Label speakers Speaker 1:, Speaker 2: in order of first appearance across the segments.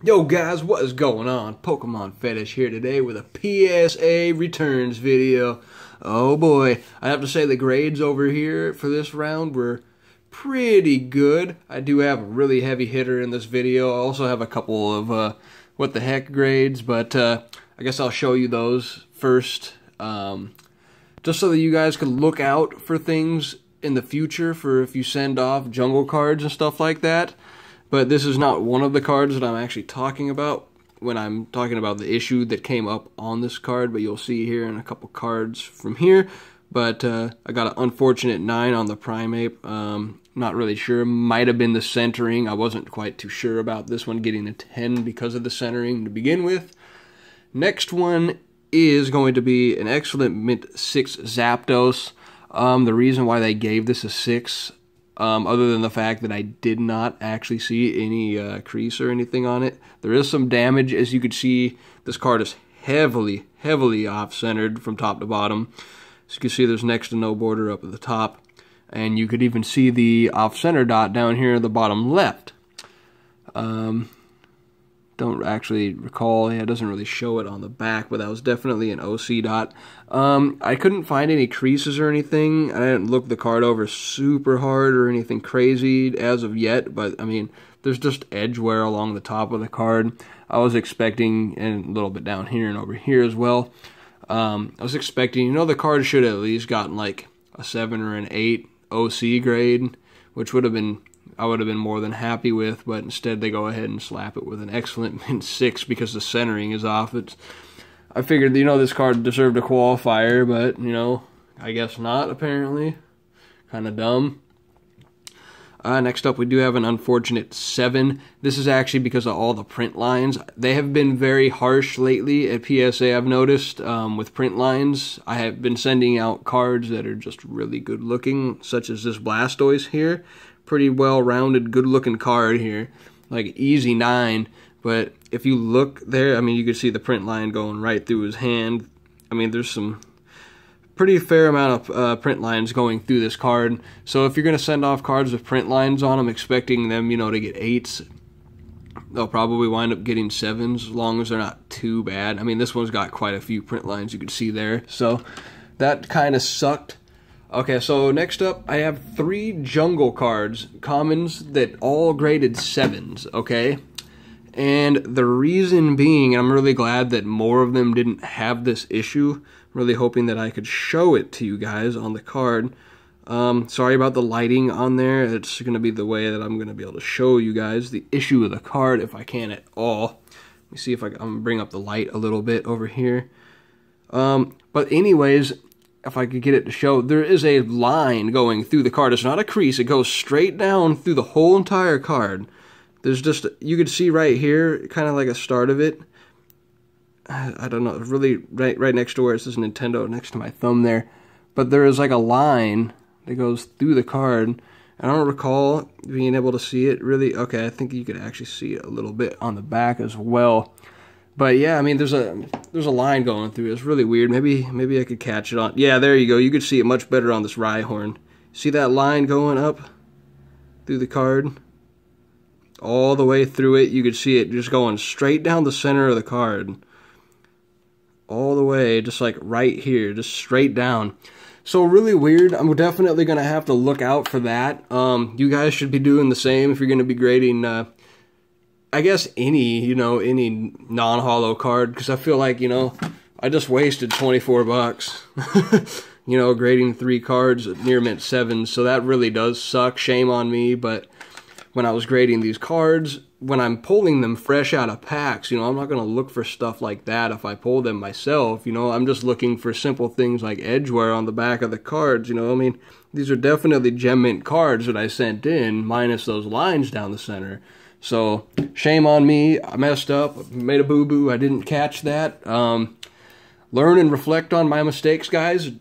Speaker 1: Yo guys, what is going on? Pokemon Fetish here today with a PSA returns video. Oh boy, I have to say the grades over here for this round were pretty good. I do have a really heavy hitter in this video. I also have a couple of what the heck grades, but I guess I'll show you those first. Just so that you guys can look out for things in the future for if you send off jungle cards and stuff like that. But this is not one of the cards that I'm actually talking about when I'm talking about the issue that came up on this card, but you'll see here in a couple cards from here. But I got an unfortunate 9 on the Primeape. Not really sure. Might have been the centering. I wasn't quite too sure about this one getting a 10 because of the centering to begin with. Next one is going to be an excellent Mint 6 Zapdos. The reason why they gave this a 6, other than the fact that I did not actually see any crease or anything on it. There is some damage. As you can see, this card is heavily off-centered from top to bottom. As you can see, there's next to no border up at the top. And you could even see the off-center dot down here at the bottom left. Don't actually recall. Yeah, it doesn't really show it on the back, but that was definitely an OC dot. I couldn't find any creases or anything. I didn't look the card over super hard or anything crazy as of yet, but I mean, there's just edge wear along the top of the card. I was expecting, and a little bit down here and over here as well, I was expecting, you know, the card should have at least gotten like a 7 or an 8 OC grade, which would have been, I would have been more than happy with, but instead they go ahead and slap it with an excellent Mint 6 because the centering is off. I figured, you know, this card deserved a qualifier, but, you know, I guess not, apparently. Kind of dumb. Next up, we do have an unfortunate 7. This is actually because of all the print lines. They have been very harsh lately at PSA, I've noticed, with print lines. I have been sending out cards that are just really good looking, such as this Blastoise here. Pretty well-rounded, good-looking card here. Like, easy 9. But if you look there, I mean, you can see the print line going right through his hand. I mean, there's some pretty fair amount of print lines going through this card. So if you're going to send off cards with print lines on them, expecting them, you know, to get 8s, they'll probably wind up getting 7s, as long as they're not too bad. I mean, this one's got quite a few print lines you can see there. So that kind of sucked. Okay, so next up, I have 3 jungle cards, commons, that all graded 7s, okay? And the reason being, I'm really glad that more of them didn't have this issue. I'm really hoping that I could show it to you guys on the card. Sorry about the lighting on there. It's going to be the way that I'm going to be able to show you guys the issue of the card, if I can at all. Let me see if I'm going to bring up the light a little bit over here. But anyways, if I could get it to show, there is a line going through the card. It's not a crease. It goes straight down through the whole entire card. There's just, you could see right here, kind of like a start of it. I don't know, really right next to where it says Nintendo, next to my thumb there. But there is like a line that goes through the card. I don't recall being able to see it really. Okay, I think you could actually see it a little bit on the back as well. But yeah, I mean, there's a line going through. It's really weird. Maybe I could catch it on. Yeah, there you go. You could see it much better on this Rhyhorn. See that line going up through the card? All the way through it. You could see it just going straight down the center of the card. All the way, just like right here, just straight down. So really weird. I'm definitely going to have to look out for that. You guys should be doing the same if you're going to be grading, I guess, any non-holo card, because I feel like, you know, I just wasted 24 bucks, you know, grading 3 cards at near mint 7s, so that really does suck. Shame on me. But when I was grading these cards, when I'm pulling them fresh out of packs, you know, I'm not going to look for stuff like that if I pull them myself, you know. I'm just looking for simple things like edge wear on the back of the cards, you know. I mean, these are definitely gem mint cards that I sent in, minus those lines down the center. So, shame on me. I messed up, made a boo-boo, I didn't catch that. Learn and reflect on my mistakes, guys.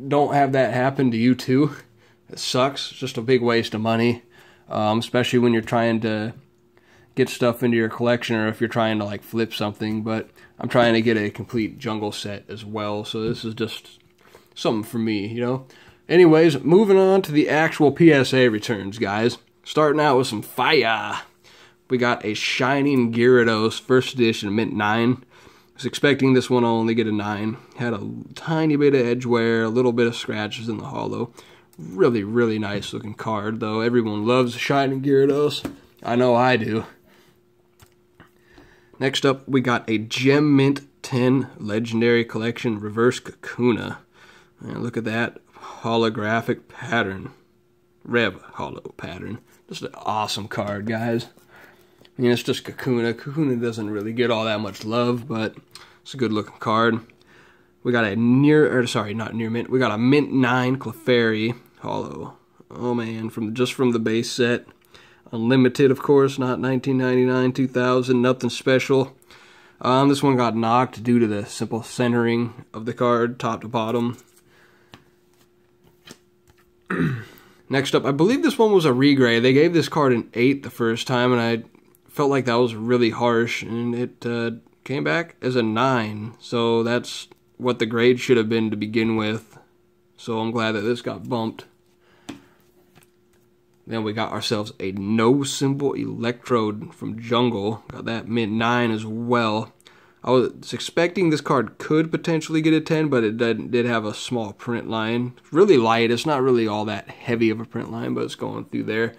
Speaker 1: Don't have that happen to you too. It sucks. It's just a big waste of money. Especially when you're trying to get stuff into your collection, or if you're trying to like flip something. But I'm trying to get a complete jungle set as well, so this is just something for me, you know. Anyways, moving on to the actual PSA returns, guys. Starting out with some fire. we got a Shining Gyarados, first edition, mint 9. I was expecting this one to only get a 9. Had a tiny bit of edge wear, a little bit of scratches in the holo. Really, really nice looking card, though. Everyone loves Shining Gyarados. I know I do. Next up, we got a Gem Mint 10 Legendary Collection Reverse Kikuna. And look at that holographic pattern. Rev holo pattern. Just an awesome card, guys. I mean, it's just Kikuna. Kikuna doesn't really get all that much love, but it's a good looking card. We got a not near mint. We got a mint 9 Clefairy holo. Oh man, just from the base set. Unlimited, of course, not 1999, 2000, nothing special. This one got knocked due to the simple centering of the card, top to bottom. Next up, I believe this one was a regrade. They gave this card an 8 the first time, and I felt like that was really harsh, and it came back as a 9. So that's what the grade should have been to begin with. So I'm glad that this got bumped. Then we got ourselves a No Symbol Electrode from Jungle. Got that mint 9 as well. I was expecting this card could potentially get a 10, but it did have a small print line. It's really light. It's not really all that heavy of a print line, but it's going through there.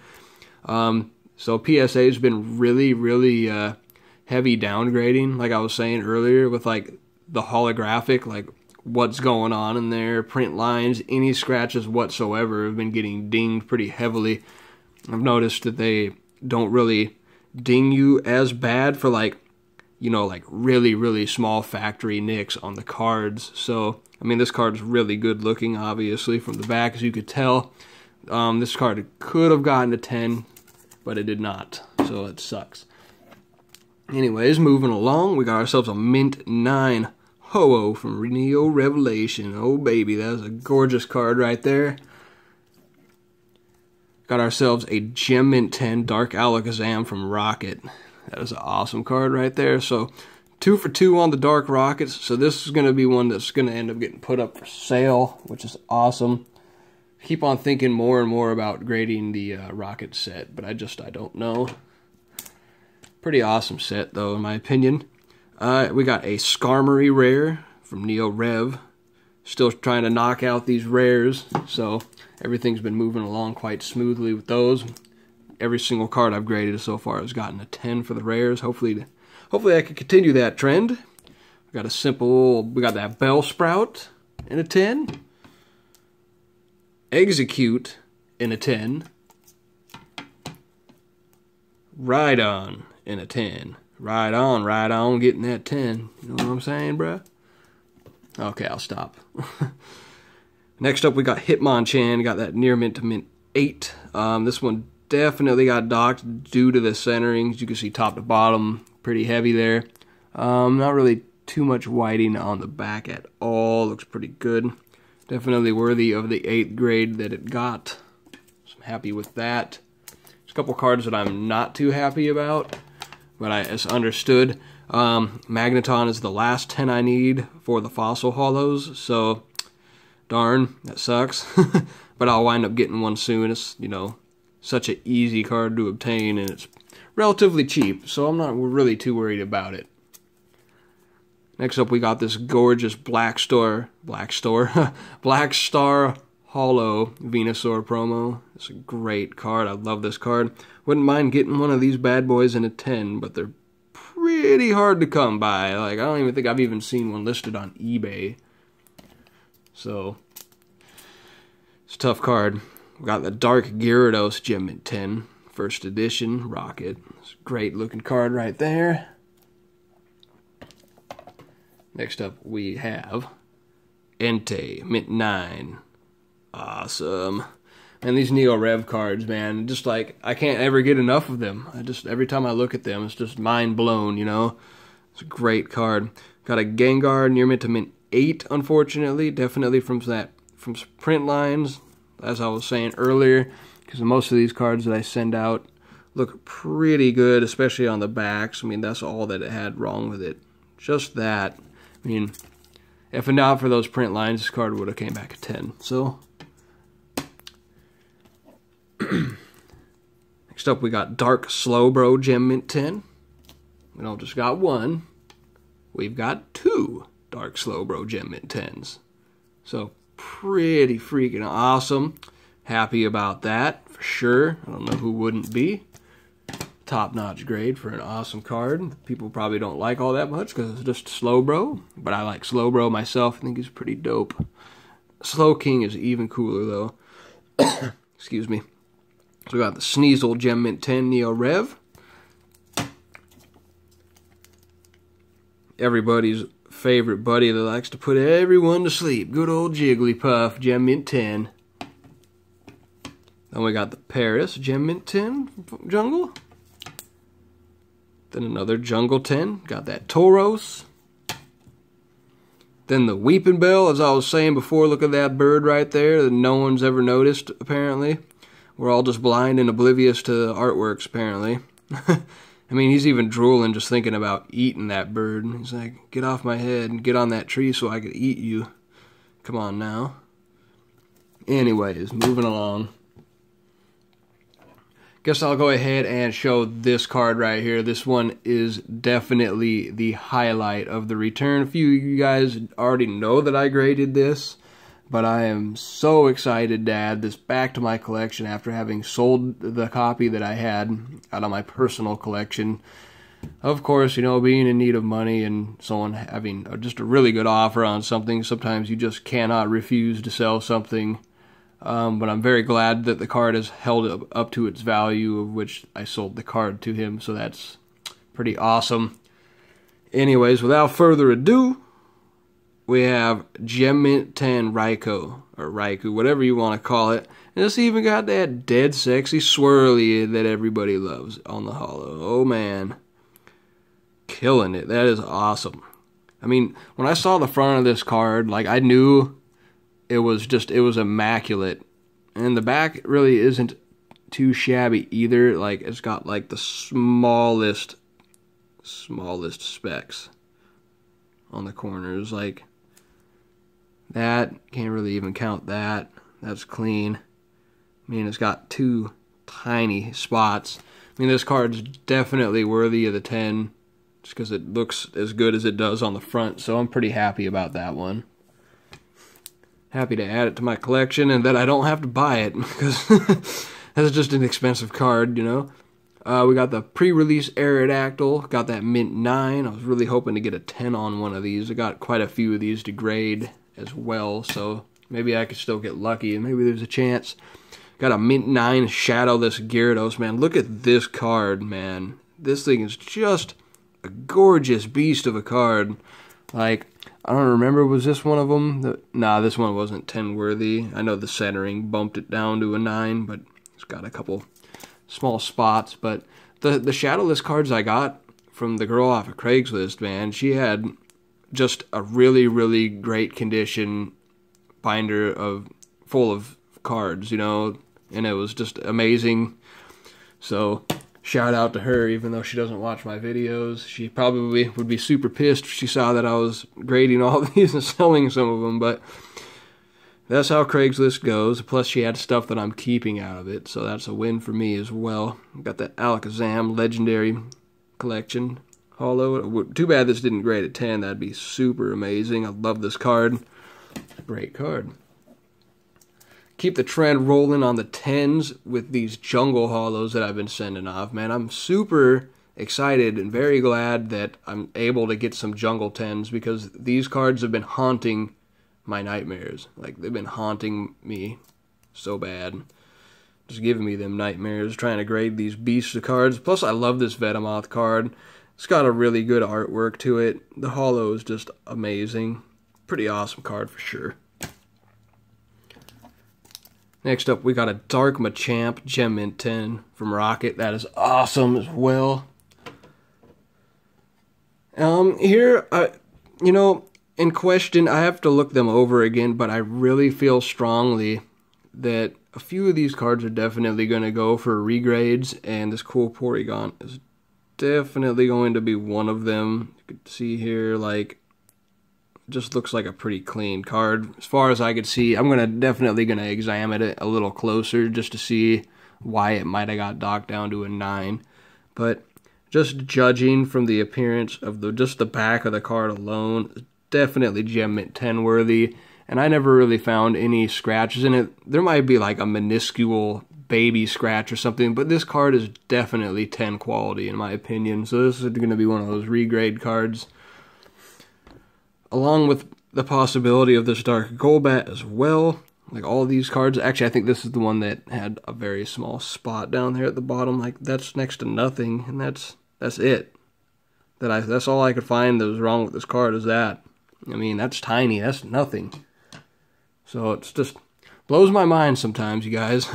Speaker 1: So PSA has been really, really heavy downgrading, like I was saying earlier, with like the holographic, like what's going on in there, print lines, any scratches whatsoever have been getting dinged pretty heavily. I've noticed that they don't really ding you as bad for like, you know, like really, really small factory nicks on the cards. So, I mean, this card's really good looking, obviously, from the back, as you could tell. This card could have gotten a 10, but it did not, so it sucks. Anyways, moving along, we got ourselves a mint 9 Ho-Oh from Neo Revelation. Oh, baby, that is a gorgeous card right there. Got ourselves a Gem Mint 10 Dark Alakazam from Rocket. That is an awesome card right there. So 2 for 2 on the Dark Rockets. So this is going to be one that's going to end up getting put up for sale, which is awesome. Keep on thinking more and more about grading the Rocket set, but I don't know. Pretty awesome set, though, in my opinion. We got a Skarmory rare from Neo Rev. Still trying to knock out these rares, so everything's been moving along quite smoothly with those. Every single card I've graded so far has gotten a 10 for the rares. Hopefully I can continue that trend. We got that Bellsprout in a 10. Execute in a 10. Rhydon in a 10. Right on, getting that 10. You know what I'm saying, bruh? Okay, I'll stop. Next up, we got Hitmonchan. Got that near mint to mint 8. This one definitely got docked due to the centerings. You can see top to bottom, pretty heavy there. Not really too much whiting on the back at all. Looks pretty good. Definitely worthy of the 8th grade that it got. So I'm happy with that. There's a couple cards that I'm not too happy about, but it's understood. Magneton is the last 10 I need for the fossil holos, so darn, that sucks. But I'll wind up getting one soon. It's, you know, such an easy card to obtain, and it's relatively cheap, so I'm not really too worried about it. Next up, we got this gorgeous Black Star Holo Venusaur promo. It's a great card. I love this card. Wouldn't mind getting one of these bad boys in a 10, but they're pretty hard to come by. Like, I don't even think I've even seen one listed on eBay. So, it's a tough card. We got the Dark Gyarados Gem Mint 10, first edition, Rocket. It's a great looking card right there. Next up, we have Entei, Mint 9. Awesome. And these Neo Rev cards, man, just like, I can't ever get enough of them. Every time I look at them, it's just mind blown, you know? It's a great card. Got a Gengar near mint to mint 8, unfortunately. Definitely from print lines, as I was saying earlier, because most of these cards that I send out look pretty good, especially on the backs. I mean, that's all that it had wrong with it. Just that. I mean, if not for those print lines, this card would have came back a 10. So, Next up, we got Dark Slowbro Gem Mint 10. We don't just got one. We've got 2 Dark Slowbro Gem Mint 10s. So, pretty freaking awesome. Happy about that, for sure. I don't know who wouldn't be. Top-notch grade for an awesome card. People probably don't like all that much because it's just Slowbro. But I like Slowbro myself. I think he's pretty dope. Slow King is even cooler, though. Excuse me. So we got the Sneasel Gem Mint 10 Neo Rev. Everybody's favorite buddy that likes to put everyone to sleep. Good old Jigglypuff Gem Mint 10. Then we got the Paris Gem Mint 10 Jungle. Then another Jungle 10. Got that Tauros. Then the Weeping Bell, as I was saying before, look at that bird right there that no one's ever noticed, apparently. We're all just blind and oblivious to the artworks, apparently. I mean, he's even drooling just thinking about eating that bird. He's like, get off my head and get on that tree so I could eat you. Come on now. Anyways, moving along. Guess I'll go ahead and show this card right here. This one is definitely the highlight of the return. A few of you guys already know that I graded this, but I am so excited to add this back to my collection after having sold the copy that I had out of my personal collection. Of course, you know, being in need of money and someone having just a really good offer on something, sometimes you just cannot refuse to sell something. But I'm very glad that the card has held up to its value, of which I sold the card to him, so that's pretty awesome. Anyways, without further ado, we have Gem Mint 10 Raikou, or Raikou, whatever you want to call it. And it's even got that dead sexy swirly that everybody loves on the holo. Oh man, killing it. That is awesome. I mean, when I saw the front of this card, like, I knew it was immaculate. And the back really isn't too shabby either. Like, it's got like the smallest specks on the corners. Like, that, can't really even count that. That's clean. I mean, it's got 2 tiny spots. I mean, this card's definitely worthy of the 10, just because it looks as good as it does on the front, so I'm pretty happy about that one. Happy to add it to my collection, and that I don't have to buy it, because that's just an expensive card, you know. We got the pre-release Aerodactyl, got that Mint 9. I was really hoping to get a 10 on one of these. I got quite a few of these to grade as well, so maybe I could still get lucky, and maybe there's a chance. Got a Mint 9 Shadowless Gyarados, man. Look at this card, man. This thing is just a gorgeous beast of a card. Like, I don't remember, was this one of them? Nah, this one wasn't 10 worthy. I know the centering bumped it down to a 9, but it's got a couple small spots. But the Shadowless cards I got from the girl off of Craigslist, man, she had just a really, really great condition binder full of cards, you know, and it was just amazing. So shout out to her, even though she doesn't watch my videos. She probably would be super pissed if she saw that I was grading all these and selling some of them, but that's how Craigslist goes. Plus, she had stuff that I'm keeping out of it, so that's a win for me as well. Got that Alakazam Legendary Collection holo. Too bad this didn't grade at 10. That'd be super amazing. I love this card. Great card. Keep the trend rolling on the 10s with these jungle holos that I've been sending off, man. I'm super excited and very glad that I'm able to get some jungle 10s, because these cards have been haunting my nightmares. Like, they've been haunting me so bad. Just giving me them nightmares trying to grade these beasts of cards. Plus, I love this Venomoth card. It's got a really good artwork to it. The holo is just amazing. Pretty awesome card for sure. Next up, we got a Dark Machamp Gem Mint 10 from Rocket. That is awesome as well. Here, you know, in question, I have to look them over again, but I really feel strongly that a few of these cards are definitely going to go for regrades, and this cool Porygon is definitely going to be one of them. You can see here, like, just looks like a pretty clean card as far as I could see. I'm definitely gonna examine it a little closer just to see why it might have got docked down to a 9. But just judging from the appearance of just the back of the card alone, definitely Gem Mint 10 worthy. And I never really found any scratches in it. There might be like a minuscule baby scratch or something, but this card is definitely 10 quality in my opinion. So this is going to be one of those regrade cards, along with the possibility of this Dark Golbat as well. Like all these cards, actually I think this is the one that had a very small spot down there at the bottom. Like that's next to nothing, and that's it. That's all I could find that was wrong with this card is that. I mean, that's tiny, that's nothing. So it's just blows my mind sometimes, you guys.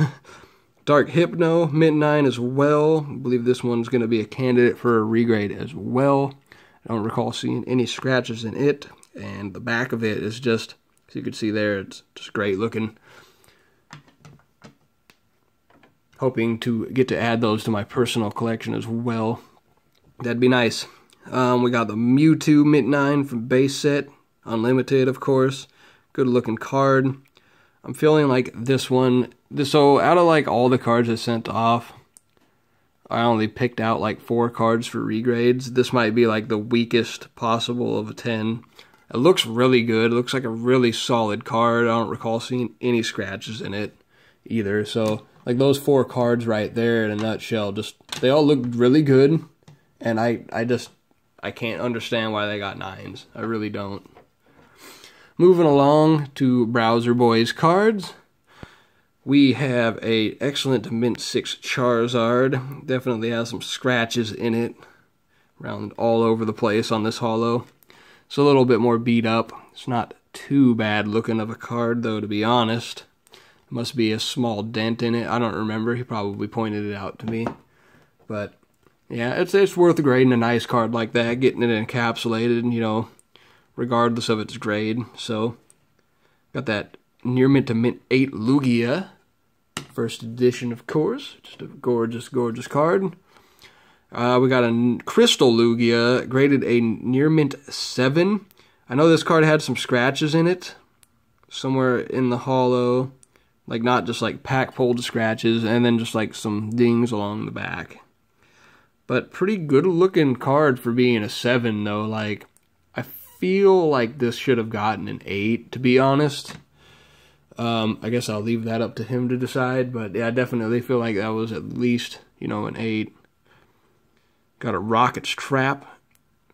Speaker 1: Dark Hypno, Mint 9 as well. I believe this one's going to be a candidate for a regrade as well. I don't recall seeing any scratches in it. And the back of it is just, as you can see there, it's just great looking. Hoping to get to add those to my personal collection as well. That'd be nice. We got the Mewtwo Mint 9 from base set. Unlimited, of course. Good looking card. I'm feeling like this one, so out of like all the cards I sent off, I only picked out like 4 cards for regrades. This might be like the weakest possible of a 10. It looks really good. It looks like a really solid card. I don't recall seeing any scratches in it either. So like those 4 cards right there in a nutshell, just they all look really good. And I can't understand why they got 9s. I really don't. Moving along to Browser Boys cards, we have a excellent Mint 6 Charizard. Definitely has some scratches in it, around all over the place on this holo. It's a little bit more beat up. It's not too bad looking of a card, though, to be honest. There must be a small dent in it. I don't remember. He probably pointed it out to me. But yeah, it's worth grading a nice card like that, getting it encapsulated, you know, regardless of its grade. So, got that Near Mint to Mint 8 Lugia. First edition, of course. Just a gorgeous, gorgeous card. We got a Crystal Lugia, graded a Near Mint 7. I know this card had some scratches in it, somewhere in the holo. Like, not just like pack-pulled scratches, and then just like some dings along the back. But pretty good looking card for being a 7, though. Like, I feel like this should have gotten an 8, to be honest. I guess I'll leave that up to him to decide, but yeah, I definitely feel like that was at least, you know, an 8. Got a Rocket's Trap,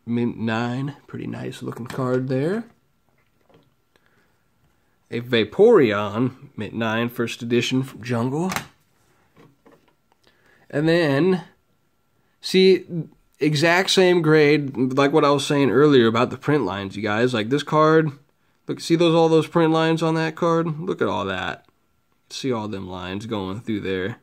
Speaker 1: Mint 9, pretty nice looking card there. A Vaporeon, Mint 9, first edition from Jungle. And then, see, exact same grade, like what I was saying earlier about the print lines, you guys. Like this card, look, see all those print lines on that card? Look at all that. See all them lines going through there.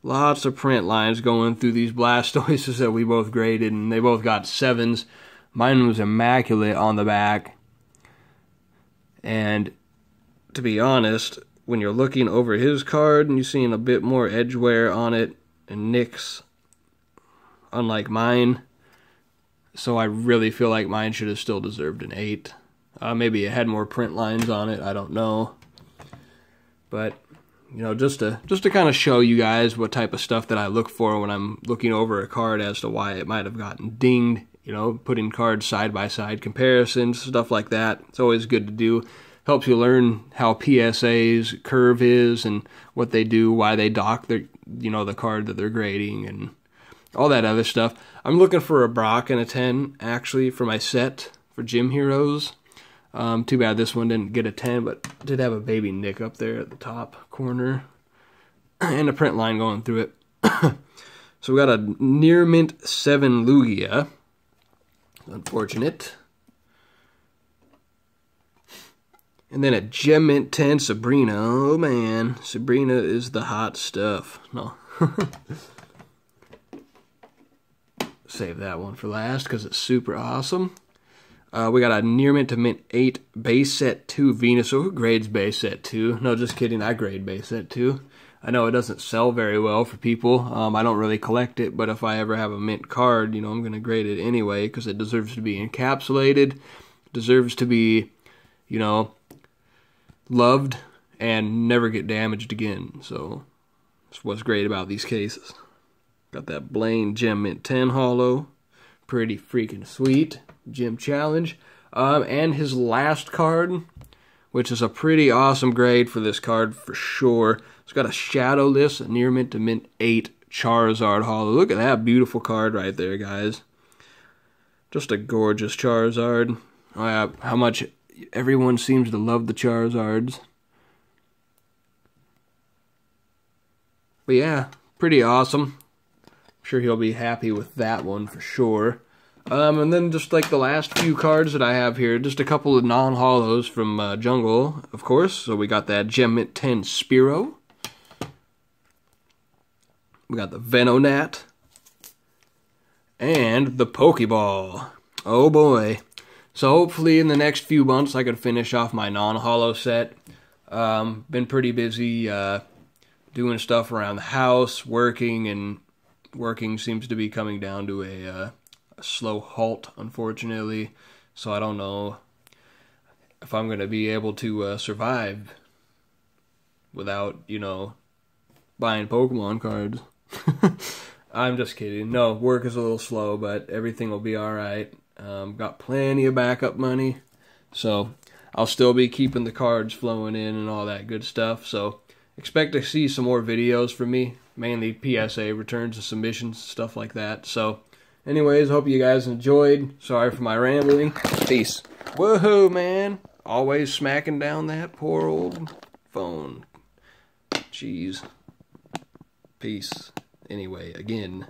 Speaker 1: Lots of print lines going through these Blastoises that we both graded, and they both got 7s. Mine was immaculate on the back. And to be honest, when you're looking over his card and you're seeing a bit more edge wear on it and nicks, unlike mine, so I really feel like mine should have still deserved an 8. Maybe it had more print lines on it, I don't know. But, you know, just to kind of show you guys what type of stuff that I look for when I'm looking over a card as to why it might have gotten dinged, you know, putting cards side by side, comparisons, stuff like that. It's always good to do. Helps you learn how PSA's curve is and what they do, why they dock their, you know, the card that they're grading and all that other stuff. I'm looking for a Brock and a 10, actually, for my set for Gym Heroes. Too bad this one didn't get a 10, but did have a baby nick up there at the top corner. And a print line going through it. So we got a Near Mint 7 Lugia. Unfortunate. And then a Gem Mint 10 Sabrina. Oh man, Sabrina is the hot stuff. No. Save that one for last because it's super awesome. We got a Near Mint to Mint 8 Base Set 2 Venusaur. Who grades Base Set 2? No, just kidding. I grade Base Set 2. I know it doesn't sell very well for people. I don't really collect it, but if I ever have a mint card, you know, I'm going to grade it anyway because it deserves to be encapsulated. Deserves to be, you know, loved and never get damaged again. So That's what's great about these cases. Got that Blaine Gem Mint 10 holo. Pretty freaking sweet. Gym Challenge. And his last card, which is a pretty awesome grade for this card for sure. It's got a Shadowless, a Near Mint to Mint 8 Charizard holo. Look at that beautiful card right there, guys. Just a gorgeous Charizard. Oh yeah, how much everyone seems to love the Charizards. But yeah, pretty awesome. I'm sure he'll be happy with that one for sure. And then just like the last few cards that I have here, just a couple of non-holos from Jungle, of course. So we got that Gem Mint 10 Spearow. We got the Venonat. And the Pokeball. Oh boy. So hopefully in the next few months I could finish off my non-holo set. Been pretty busy doing stuff around the house, working, and working seems to be coming down to a slow halt, unfortunately. So I don't know if I'm going to be able to survive without, you know, buying Pokemon cards. I'm just kidding. No, work is a little slow, but everything will be alright. Got plenty of backup money, so I'll still be keeping the cards flowing in and all that good stuff. So expect to see some more videos from me, mainly PSA, returns and submissions, stuff like that. So anyways, hope you guys enjoyed. Sorry for my rambling. Peace. Woohoo, man. Always smacking down that poor old phone. Jeez. Peace. Anyway, again.